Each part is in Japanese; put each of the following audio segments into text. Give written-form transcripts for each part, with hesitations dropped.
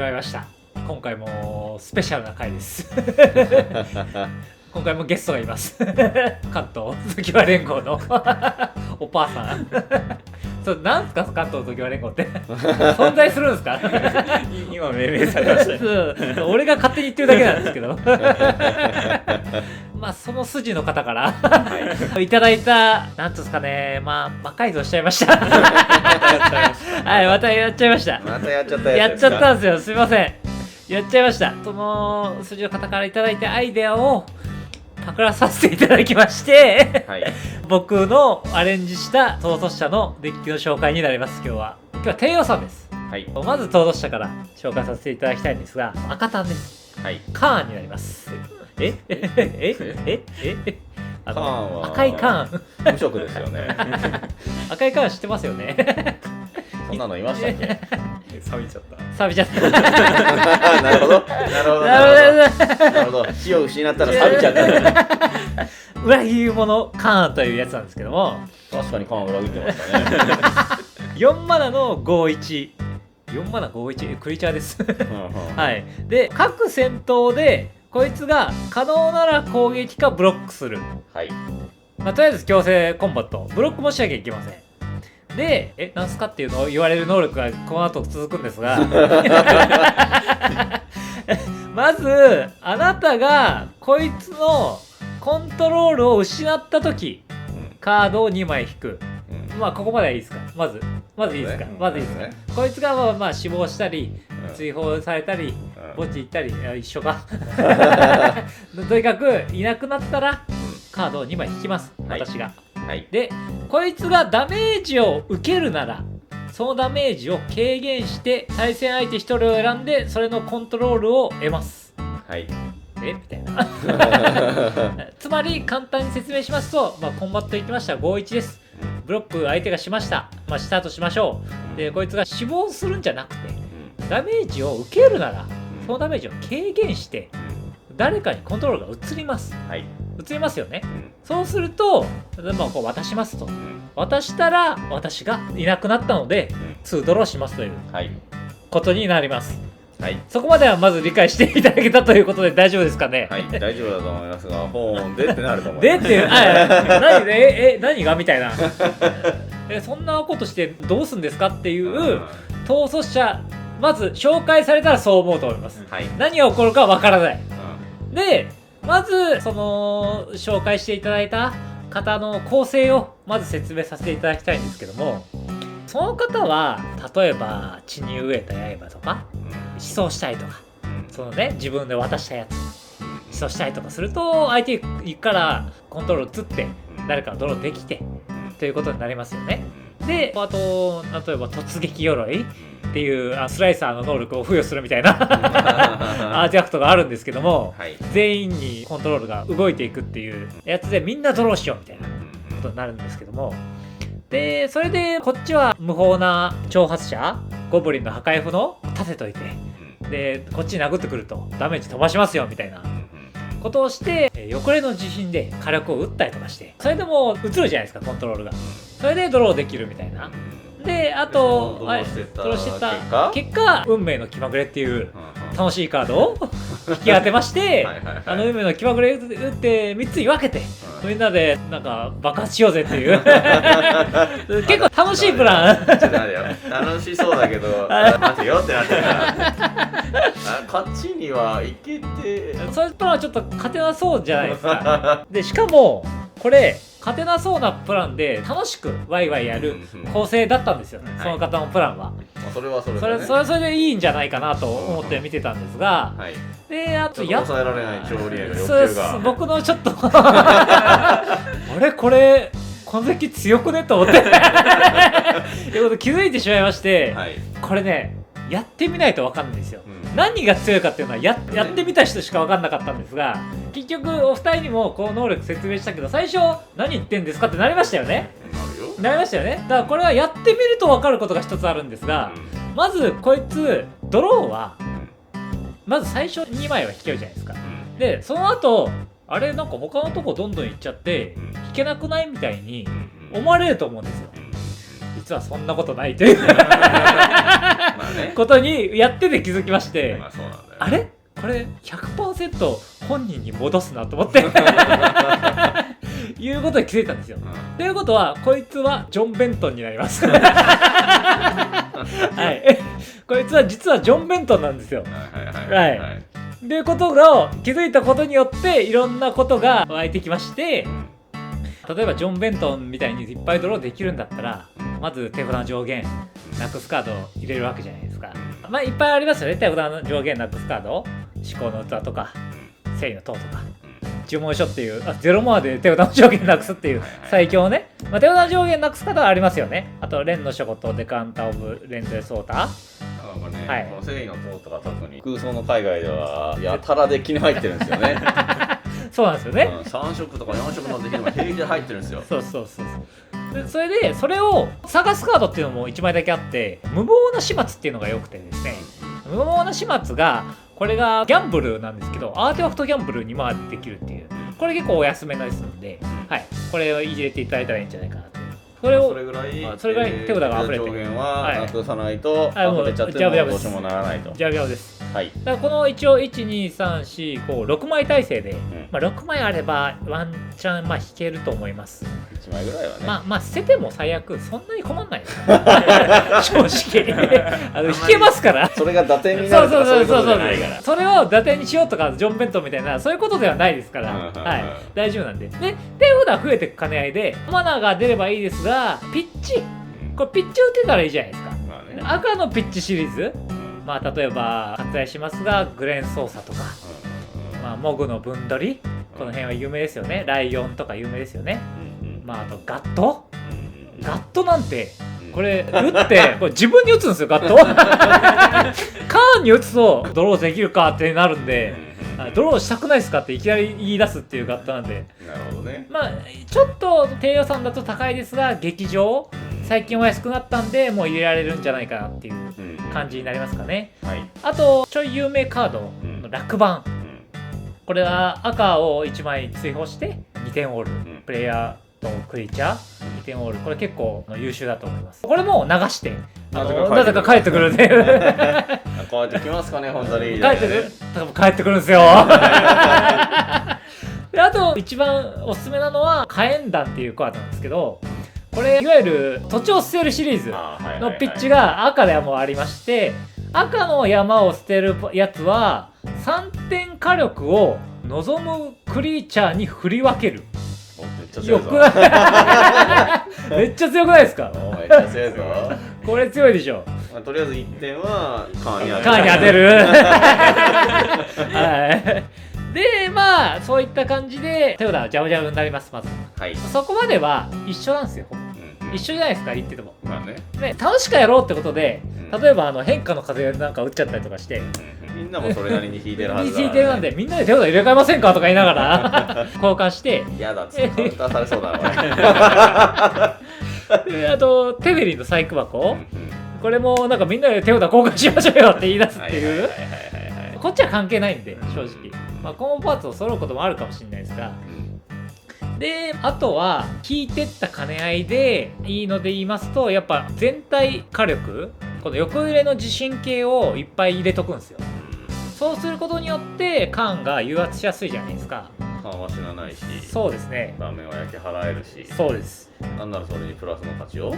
まりました。今回もスペシャルな回です今回もゲストがいます関東常盤連合のお母さんそれなんすか関東常盤連合って存在するんですか今命名されましたね俺が勝手に言ってるだけなんですけどまあその筋の方から、はい、いただいたなんですかね、まあ魔改造しちゃいましたはい、またやっちゃいました。またやっちゃったやつやっちゃったんですよ。すいません。やっちゃいました。その筋の方からいただいたアイデアをパクらさせていただきまして、はい、僕のアレンジしたトート社のデッキの紹介になります。今日は低予算です。はい、まずトート社から紹介させていただきたいんですが、赤単です。はい、カーンになります。カーンは赤いカーン無色ですよね赤いカーン知ってますよねそんなのいましたっけ錆びちゃったなるほど死を失ったら錆びちゃった裏切り者カーンというやつなんですけども、確かにカーン裏切ってましたね4マナの51、4マナ51クリーチャーですはい。で各戦闘でこいつが可能なら攻撃かブロックする。はい。まあ、とりあえず強制コンバット。ブロックもしなきゃいけません。で、なんすかっていうのを言われる能力がこの後続くんですがまず、あなたがこいつのコントロールを失った時、カードを2枚引く。まあここまではいいですか。まずいいですか。こいつがまあ死亡したり追放されたり墓地行ったり一緒かとにかくいなくなったらカードを2枚引きます、私が。はい、でこいつがダメージを受けるならそのダメージを軽減して対戦相手1人を選んでそれのコントロールを得ます。はい。みたいなつまり簡単に説明しますと、コンバット行きました。51です。ブロック相手がしました。スタートしましょう。でこいつが死亡するんじゃなくてダメージを受けるならそのダメージを軽減して誰かにコントロールが移ります。はい、移りますよね。そうするとこう渡しますと、渡したら私がいなくなったので2ドローしますということになります。はい、そこまではまず理解していただけたということで大丈夫ですかね。はい、大丈夫だと思いますが、ほーんでってなると思います。でって何がみたいなそんなことしてどうすんですかっていう統率者、まず紹介されたらそう思うと思います。はい、何が起こるかわからない。で、まずその紹介していただいた方の構成をまず説明させていただきたいんですけども、その方は例えば血に飢えた刃とか思想したいとか、そのね自分で渡したやつ思想したいとかすると相手からコントロール移って誰かのドローできてということになりますよね。であと例えば突撃鎧っていうスライサーの能力を付与するみたいなアーティファクトがあるんですけども、はい、全員にコントロールが動いていくっていうやつでみんなドローしようみたいなことになるんですけども、でそれでこっちは無法な挑発者ゴブリンの破壊符の立てといて、でこっちに殴ってくるとダメージ飛ばしますよみたいなことをして横れの地震で火力を打ったりとかしてそれでも映るじゃないですかコントロールが。それでドローできるみたいな。であとドローしてた結果運命の気まぐれっていう楽しいカードを引き当てまして運命の気まぐれ打って3つに分けてみんなでなんか爆発しようぜっていう結構楽しいプラン。ちょっと待ってよ、楽しそうだけど待てよってなってるからこっちにはいけてそういうプランはちょっと勝てなそうじゃないですかでしかもこれ勝てなそうなプランで楽しくワイワイやる構成だったんですよ、その方のプランは。それはそれで、ね、それでいいんじゃないかなと思って見てたんですが、はい、であと抑えられない調理への欲求が僕のちょっとあれこれこの敵強くねと思っていうこと気づいてしまいまして、はい、これねやってみないと分かんないんですよ、何が強いかっていうのはやってみた人しか分かんなかったんですが、結局お二人にもこの能力説明したけど最初何言ってんですかってなりましたよね。なりましたよね。だからこれはやってみると分かることが一つあるんですが、まずこいつドローはまず最初2枚は引けるじゃないですか。でその後あれなんか他のとこどんどん行っちゃって引けなくないみたいに思われると思うんですよ。実はそんなことないということにやってて気づきまして、そうなんだよ。あれこれ 100% 本人に戻すなと思っていうことに気づいたんですよ。ということはこいつはジョン・ベントンになりますはい、こいつは実はジョン・ベントンなんですよ。はい。ということが気づいたことによっていろんなことが湧いてきまして、例えばジョン・ベントンみたいにいっぱいドローできるんだったら、まず手札の上限なくすカードを入れるわけじゃないですか。まあいっぱいありますよね。手札の上限なくすカード、思考の器とか正義の塔とか呪文書っていうゼロモアで手札の上限なくすっていう最強ね、まあ、手札の上限なくすカードはありますよね。あとレンの書庫とデカンタ・オブ・レンドレス・ウォーター、はい、この正義の塔とか特に空想の海外ではやたらデッキに入ってるんですよねそうなんですよね、3色とか4色のデッキにも平気で入ってるんですよ。そうでそれでそれを探すカードっていうのも1枚だけあって、無謀な始末っていうのが良くてですね、無謀な始末がこれがギャンブルなんですけど、アーティファクトギャンブルにまできるっていう、これ結構お安めですので、はい、これを入れていただいたらいいんじゃないかなと。それぐらい手札が溢れて上限はなくさないと溢れちゃってもどうしようもならないと。ジャブジャブです。はい。だからこの一応12345枚体制で、まあ6枚あればワンチャンまあ引けると思います。1枚ぐらいはね。まあ捨てても最悪そんなに困んないです正直引けますから。それが打点になるとかそういうことじゃないから。それを打点にしようとかジョン・ベントンみたいなそういうことではないですから、はい、大丈夫なんで。で手札増えていく兼ね合いでマナーが出ればいいですが、ピッチこれピッチ打てたらいいじゃないですか。赤のピッチシリーズ、まあ例えば割愛しますがグレン操作とか、まあモグの分取り、この辺は有名ですよね。ライオンとか有名ですよね。まああとガットなんてこれ打ってこれ自分に打つんですよ。ガットカーンに打つとドローできるかってなるんで、ドローしたくないですかっていきなり言い出すっていうガットなんで、なるほどね。まあちょっと低予算だと高いですが、劇場最近は安くなったんでもう入れられるんじゃないかなっていう感じになりますかね。あとちょい有名カードの落盤、これは赤を1枚追放して2点オール、プレイヤーとクリーチャー2点オール、これ結構優秀だと思います。これも流してなぜか帰ってくるんで帰ってきますかね、本当に。帰ってくるんですよであと一番おすすめなのは火炎弾っていうカードなんですけど、これいわゆる土地を捨てるシリーズのピッチが赤ではもうありまして、赤の山を捨てるやつは3点火力を望むクリーチャーに振り分ける。よくないめっちゃ強くないですか。めっちゃ強いぞこれ強いでしょ。とりあえず1点はカーンに当てるはい。でまあそういった感じで手札はジャブジャブになります。まず、はい、そこまでは一緒なんですよ。一緒じゃないですか、言ってても。まあね、楽しくやろうってことで、例えば変化の風なんか打っちゃったりとかして、みんなもそれなりに引いてるはずだ、ね、引いてるなんでみんなで手札入れ替えませんかとか言いながら交換して、嫌だっつってカウンターされそうだなあとテベリンの細工箱、これもなんかみんなで手札交換しましょうよって言い出すっていう、こっちは関係ないんで正直、まあ、コンボパーツを揃うこともあるかもしれないですが、であとは引いてった兼ね合いでいいので言いますと、やっぱ全体火力、この横揺れの地震計をいっぱい入れとくんですよ。そうすることによって缶が油圧しやすいじゃないですか。缶は死なないし、そうですね、断面は焼き払えるし、そうです。なんならそれにプラスの価値を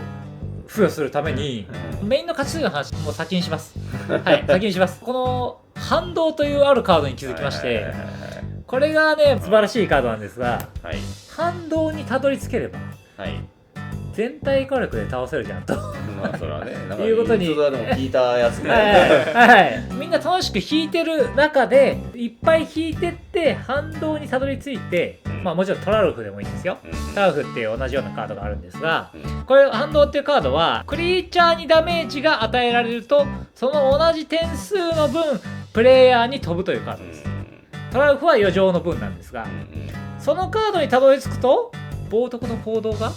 付与するために、メインの勝ち数の話もう先にしますはい先にします。この反動というあるカードに気づきまして、これがね素晴らしいカードなんですが、反動にたどり着ければ、全体火力で倒せるじゃんとまあそれはね、なんかいうことに、でも聞いたやつねみんな楽しく引いてる中でいっぱい引いてって反動にたどり着いて、まあもちろんトラルフでもいいんですよ。トラルフっていう同じようなカードがあるんですが、これ反動っていうカードはクリーチャーにダメージが与えられるとその同じ点数の分プレイヤーに飛ぶというカードです。トラルフは余剰の分なんですが、そのカードにたどり着くと冒涜の行動が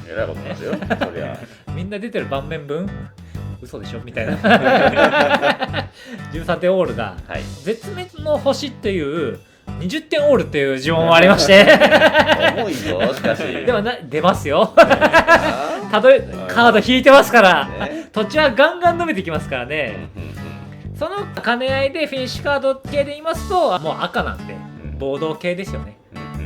えらいことなんですよそりゃみんな出てる盤面分嘘でしょみたいな13点オールが、絶滅の星っていう20点オールっていう呪文もありまして重いぞしかしでも出ますよたとえカード引いてますから、ね、土地はガンガン伸びてきますからね、その兼ね合いでフィニッシュカード系で言いますともう赤なんで暴動系ですよね、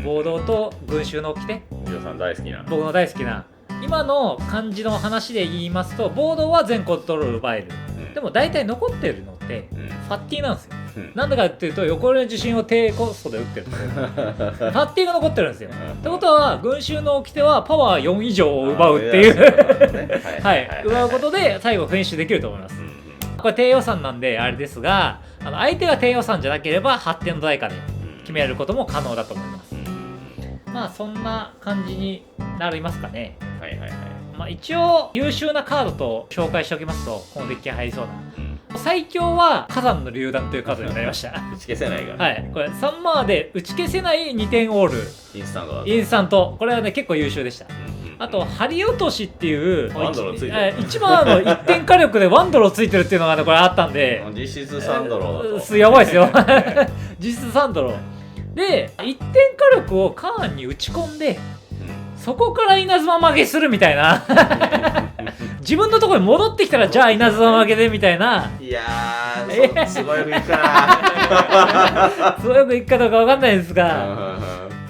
暴動と群衆の掟、皆さん大好きな、僕の大好きな今の感じの話で言いますと暴動は全コントロール奪える、でも大体残ってるのってファッティなんですよ、なんだかっていうと横寄りの地震を低コストで打ってるんですよファッティが残ってるんですよってことは群衆の掟はパワー4以上を奪うっていうはい奪うことで最後フィニッシュできると思います、これ低予算なんであれですが相手が低予算じゃなければ8点の代価で決めることも可能だと思います、まあそんな感じになりますかね。はいはいはい。まあ一応優秀なカードと紹介しておきますとこのデッキが入りそうな、最強は火山の榴弾というカードになりました打ち消せないから、はい、これ3マーで打ち消せない2点オールインスタントだインスタント、これはね結構優秀でした、あと針落としっていうワンドローついてる1マーの1点火力でワンドローついてるっていうのがねこれあったんで実質3ドローだとやばいですよ実質3ドローで1点火力をカーンに打ち込んで、そこから稲妻負けするみたいな自分のところに戻ってきたらじゃあ稲妻負けでみたいな、いやーすごいよくいくかなすごいよくいくかどうか分かんないですが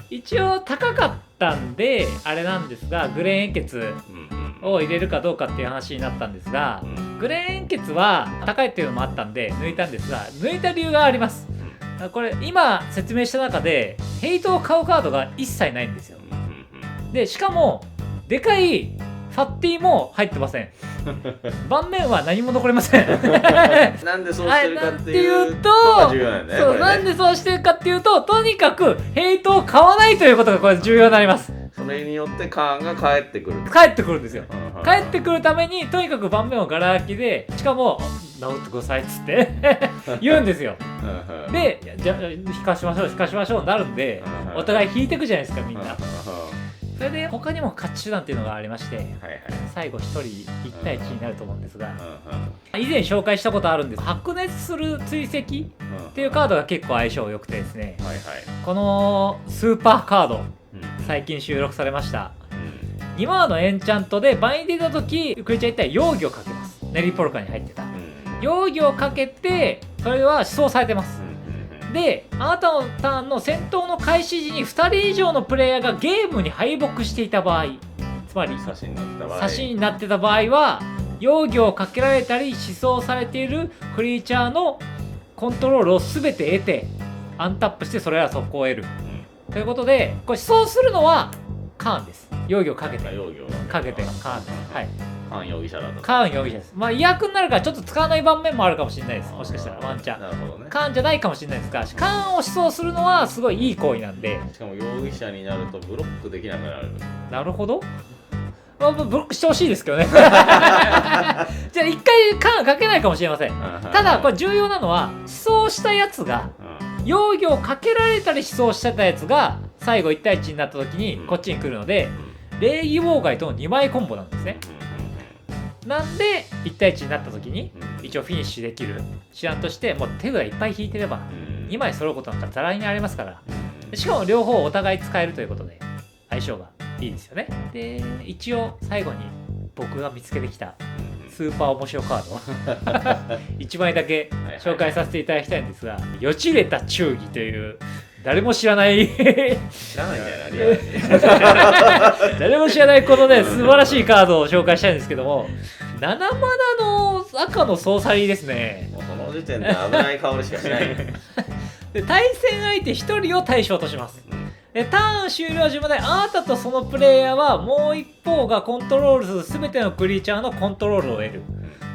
一応高かったんであれなんですがグレーン円血を入れるかどうかっていう話になったんですが、グレーン円血は高いっていうのもあったんで抜いたんですが、抜いた理由があります。これ今説明した中でヘイトを買うカードが一切ないんですよ。でしかもでかいファッティも入ってません盤面は何も残りませんなんでそうしてるかっていうとそうなんでそうしてるかっていうととにかくヘイトを買わないということがこれ重要になります。それによってカーンが帰ってくるんですよ帰ってくるためにとにかく盤面をガラ空きでしかも治ってくださいっつって言うんですよでじゃあ引かしましょうになるんでお互い引いてくじゃないですかみんなそれで他にも勝ち手段っていうのがありまして、最後1人1対1になると思うんですが、以前紹介したことあるんです白熱する追跡っていうカードが結構相性良くてですね、このスーパーカード最近収録されました、2マーのエンチャントでバインディた時クリーチャー1体容疑をかけます。ネリーポルカに入ってた容疑をかけてそれは思想されてます。であなたのターンの戦闘の開始時に2人以上のプレイヤーがゲームに敗北していた場合、つまり差しになってた場合は容疑をかけられたり思想されているクリーチャーのコントロールを全て得てアンタップしてそれら速攻を得る、ということでこれ思想するのはカーンです。容疑をかけてカーンです。はい、カーン容疑者だと。カーン容疑者です。まあ違約になるからちょっと使わない盤面もあるかもしれないです。もしかしたらワンチャン。なるほどね。カーンじゃないかもしれないですが、カーンを思想するのはすごいいい行為なんで。しかも容疑者になるとブロックできなくなる。なるほど。まあ、ブロックしてほしいですけどね。じゃあ一回カーンかけないかもしれません。ただこれ重要なのは思想したやつが容疑をかけられたり思想してたやつが最後1対1になった時にこっちに来るので、礼儀妨害との2枚コンボなんですね。なんで1対1になった時に一応フィニッシュできる手段としてもう手札いっぱい引いてれば2枚揃うことなんかざらにありますから、しかも両方お互い使えるということで相性がいいですよね。で一応最後に僕が見つけてきたスーパー面白カード1枚だけ紹介させていただきたいんですが、よちれた忠義という誰も知らない知らないんだよなリアルに誰も知らないこのね素晴らしいカードを紹介したいんですけども、7マナの赤のソーサリーですね。もうその時点で危ない香りしかしないで対戦相手1人を対象とします。でターン終了時まであなたとそのプレイヤーはもう一方がコントロールする全てのクリーチャーのコントロールを得る、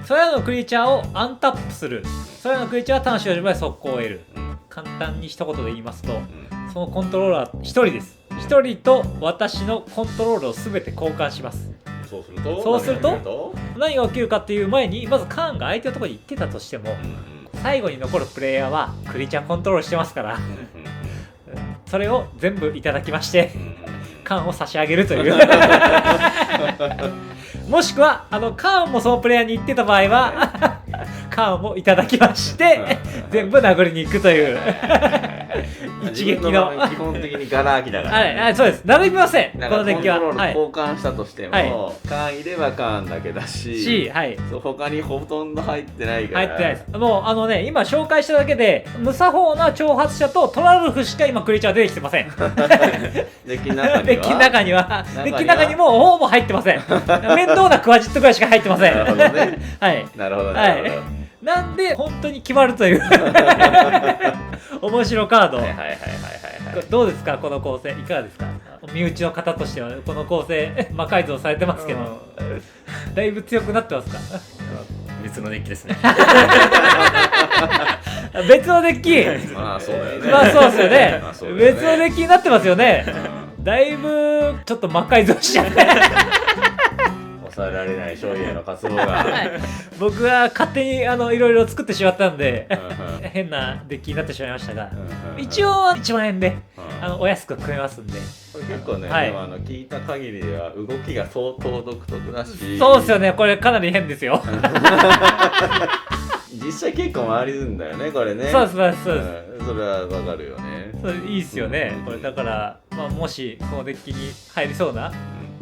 それらのクリーチャーをアンタップする、それらのクリーチャーはターン終了時まで速攻を得る。簡単に一言で言いますと、そのコントローラー1人です。1人と私のコントロールを全て交換します。そうすると何が起きるかっていう前にまずカーンが相手のところに行ってたとしても、最後に残るプレイヤーはクリーチャーコントロールしてますからそれを全部いただきましてカーンを差し上げるというもしくはカーンもそのプレイヤーに行ってた場合はカーンもいただきまして全部殴りに行くという一撃の基本的にガラ空きだから、はい、そうです。並びません、このデッキは。コントロール交換したとしても、カーンいればカーンだけだし、そう他にほとんど入ってないから。入ってないです。もうね、今紹介しただけで無作法な挑発者とトラルフしか今クリーチャー出てきてません。デッキの中にはデッキの中にもほぼ入ってません。面倒なクワジットぐらいしか入ってません。なるほどね。はい。なるほどね。なんで本当に決まるという面白カード。どうですか、この構成いかがですか。身内の方としてはこの構成魔改造されてますけど、だいぶ強くなってますか。別のデッキですね。別のデッキ。まあそうだよね。まあそうですよね。別のデッキになってますよね。だいぶちょっと魔改造しちゃって。抑えられない勝利への渇望が。僕は勝手にいろいろ作ってしまったんで変なデッキになってしまいましたが、一応1万円でお安く組めますんで。これ結構ね、でも聞いた限りでは動きが相当独特だし。そうですよね、これかなり変ですよ。実際結構回りるんだよね、これね。そうです。それはわかるよね。それいいっすよね、これだから、もしこのデッキに入りそうな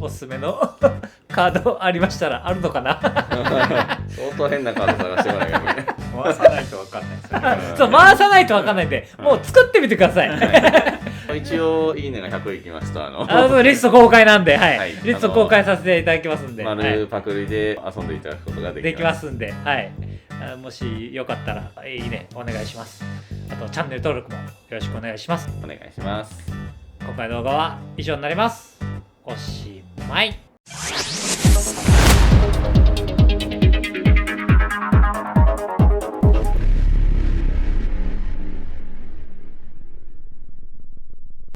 おすすめのカードありましたらあるのかな。相当変なカード探してこないよね。回さないと分かんないですよね。そう、回さないと分かんないんで、もう作ってみてください。一応いいねが100いきますとリスト公開なんで、リスト公開させていただきますんで、丸パクリで遊んでいただくことができますんで、もしよかったらいいねお願いします。あとチャンネル登録もよろしくお願いします。お願いします。今回の動画は以上になります。おしまい。